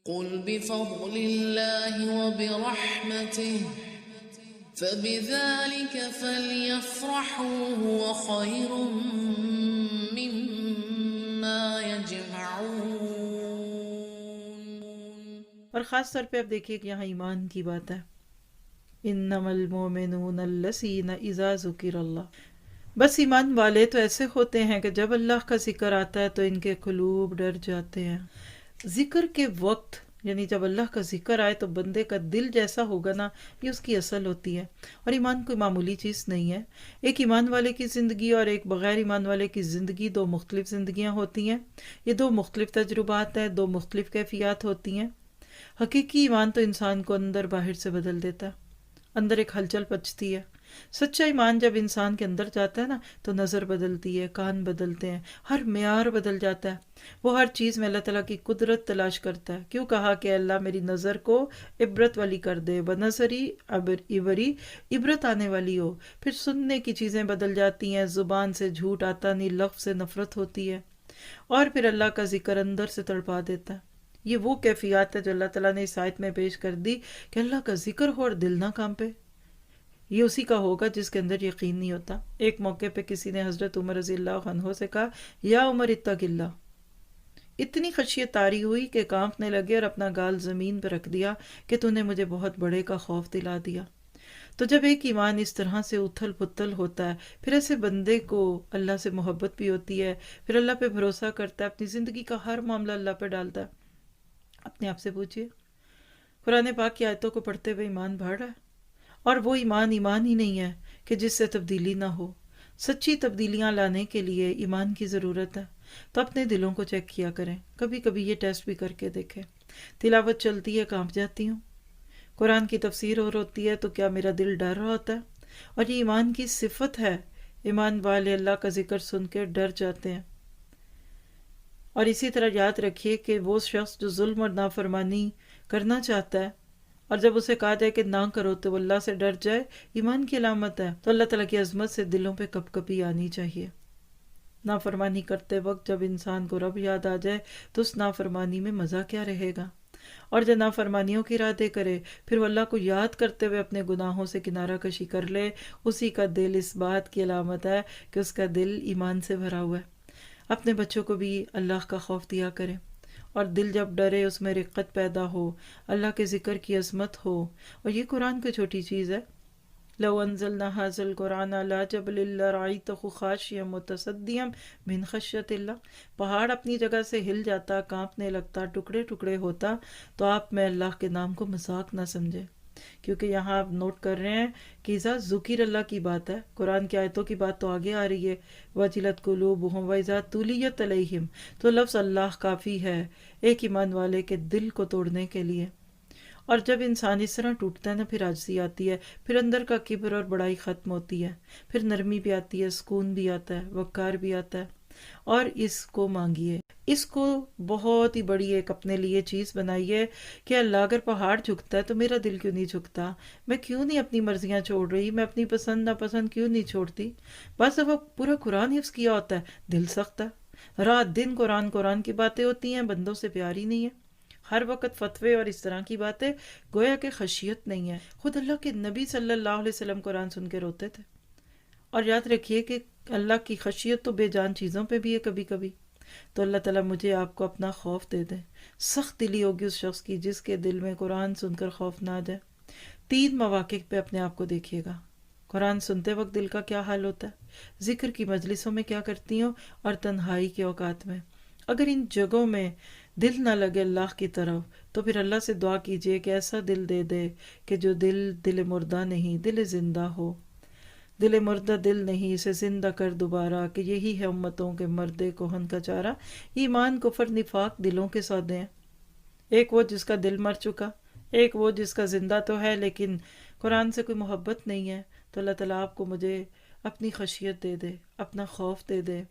قل بفضل الله وبرحمته فبذلك فليفرحوا هو خير مما يجمعون. اور خاص طور پہ اب دیکھیے کہ یہاں ایمان کی بات ہے. انما المؤمنون الذین اذا ذکر اللہ، بس ایمان والے تو ایسے ہوتے ہیں کہ جب اللہ کا ذکر آتا ہے تو ان کے قلوب ڈر جاتے ہیں. ذکر کے وقت یعنی جب اللہ کا ذکر آئے تو بندے کا دل جیسا ہوگا نا، یہ اس کی اصل ہوتی ہے. اور ایمان کوئی معمولی چیز نہیں ہے. ایک ایمان والے کی زندگی اور ایک بغیر ایمان والے کی زندگی دو مختلف زندگیاں ہوتی ہیں. یہ دو مختلف تجربات ہیں، دو مختلف کیفیات ہوتی ہیں. حقیقی ایمان تو انسان کو اندر باہر سے بدل دیتا ہے، اندر ایک ہلچل پچتی ہے. سچا ایمان جب انسان کے اندر جاتا ہے نا تو نظر بدلتی ہے، کان بدلتے ہیں، ہر معیار بدل جاتا ہے. وہ ہر چیز میں اللہ تعالیٰ کی قدرت تلاش کرتا ہے. کیوں کہا کہ اللہ میری نظر کو عبرت والی کر دے، بنظری عبری عبرت آنے والی ہو. پھر سننے کی چیزیں بدل جاتی ہیں، زبان سے جھوٹ آتا نہیں، لفظ سے نفرت ہوتی ہے، اور پھر اللہ کا ذکر اندر سے تڑپا دیتا ہے. یہ وہ کیفیات ہے جو اللہ تعالیٰ نے اس آیت میں پیش کر دی کہ اللہ کا ذکر ہو اور دل نہ کانپے. یہ اسی کا ہوگا جس کے اندر یقین نہیں ہوتا. ایک موقع پہ کسی نے حضرت عمر رضی اللہ عنہ سے کہا، یا عمر اتق اللہ. اتنی خشیت طاری ہوئی کہ کانپنے لگے اور اپنا گال زمین پہ رکھ دیا کہ تو نے مجھے بہت بڑے کا خوف دلا دیا. تو جب ایک ایمان اس طرح سے اتھل پتھل ہوتا ہے، پھر ایسے بندے کو اللہ سے محبت بھی ہوتی ہے، پھر اللہ پہ بھروسہ کرتا ہے، اپنی زندگی کا ہر معاملہ اللہ پہ ڈالتا ہے. اپنے آپ سے پوچھئے، قرآن پاک کی آیتوں کو پڑھتے ہوئے ایمان بڑھ رہا ہے؟ اور وہ ایمان ہی نہیں ہے کہ جس سے تبدیلی نہ ہو. سچی تبدیلیاں لانے کے لیے ایمان کی ضرورت ہے. تو اپنے دلوں کو چیک کیا کریں، کبھی کبھی یہ ٹیسٹ بھی کر کے دیکھیں. تلاوت چلتی ہے، کانپ جاتی ہوں. قرآن کی تفسیر اور ہوتی ہے تو کیا میرا دل ڈر رہا ہوتا ہے؟ اور یہ ایمان کی صفت ہے. ایمان والے اللہ کا ذکر سن کے ڈر جاتے ہیں. اور اسی طرح یاد رکھیے کہ وہ شخص جو ظلم اور نافرمانی کرنا چاہتا ہے اور جب اسے کہا جائے کہ نہ کرو تو وہ اللہ سے ڈر جائے، ایمان کی علامت ہے. تو اللہ تعالیٰ کی عظمت سے دلوں پہ کپ کپی آنی چاہیے. نافرمانی کرتے وقت جب انسان کو رب یاد آ جائے تو اس نافرمانی میں مزہ کیا رہے گا. اور جب نافرمانیوں کی ارادے کرے پھر وہ اللہ کو یاد کرتے ہوئے اپنے گناہوں سے کنارہ کشی کر لے، اسی کا دل اس بات کی علامت ہے کہ اس کا دل ایمان سے بھرا ہوا ہے. اپنے بچوں کو بھی اللہ کا خوف دیا کریں، اور دل جب ڈرے اس میں رقت پیدا ہو، اللہ کے ذکر کی عظمت ہو. اور یہ قرآن کی چھوٹی چیز ہے. لو انزلنا هذا القرآن على جبل لرأيته خاشعا متصدعا من خشیۃ اللہ. پہاڑ اپنی جگہ سے ہل جاتا، کانپنے لگتا، ٹکڑے ٹکڑے ہوتا تو آپ میں اللہ کے نام کو مذاق نہ سمجھے. کیونکہ یہاں آپ نوٹ کر رہے ہیں کہ اذا ذکر اللہ کی بات ہے، قرآن کی آیتوں کی بات تو آگے آ رہی ہے. وجلت قلوبہم واذا تلیت علیہم، تو لفظ اللہ کافی ہے ایک ایمان والے کے دل کو توڑنے کے لیے. اور جب انسان اس طرح ٹوٹتا ہے نا، پھر عاجزی آتی ہے، پھر اندر کا کبر اور بڑائی ختم ہوتی ہے، پھر نرمی بھی آتی ہے، سکون بھی آتا ہے، وقار بھی آتا ہے. اور اس کو مانگیے، اس کو بہت ہی بڑی ایک اپنے لیے چیز بنائیے کہ اللہ اگر پہاڑ جھکتا ہے تو میرا دل کیوں نہیں جھکتا؟ میں کیوں نہیں اپنی مرضیاں چھوڑ رہی؟ میں اپنی پسند ناپسند کیوں نہیں چھوڑتی؟ بس وہ پورا قرآن حفظ کیا ہوتا ہے، دل سخت ہے، رات دن قرآن کی باتیں ہوتی ہیں، بندوں سے پیار ہی نہیں ہے، ہر وقت فتوے اور اس طرح کی باتیں، گویا کہ خشیت نہیں ہے. خود اللہ کے نبی صلی اللہ علیہ وسلم قرآن سن کے روتے تھے. اور یاد رکھیے کہ اللہ کی خشیت تو بے جان چیزوں پہ بھی ہے کبھی کبھی. تو اللہ تعالیٰ مجھے آپ کو اپنا خوف دے دے. سخت دلی ہوگی اس شخص کی جس کے دل میں قرآن سن کر خوف نہ آ جائے. 3 مواقع پہ اپنے آپ کو دیکھیے گا. قرآن سنتے وقت دل کا کیا حال ہوتا ہے، ذکر کی مجلسوں میں کیا کرتی ہوں، اور تنہائی کے اوقات میں. اگر ان جگہوں میں دل نہ لگے اللہ کی طرف تو پھر اللہ سے دعا کیجئے کہ ایسا دل دے دے کہ جو دل مردہ نہیں، دل زندہ ہو. دل مردہ دل نہیں، اسے زندہ کر دوبارہ، کہ یہی ہے امتوں کے مرد کوہن کا چارہ. ایمان کفر نفاق دلوں کے سودے ہیں. ایک وہ جس کا دل مر چکا، ایک وہ جس کا زندہ تو ہے لیکن قرآن سے کوئی محبت نہیں ہے. تو اللہ تعالیٰ آپ کو مجھے اپنی خشیت دے دے، اپنا خوف دے دے.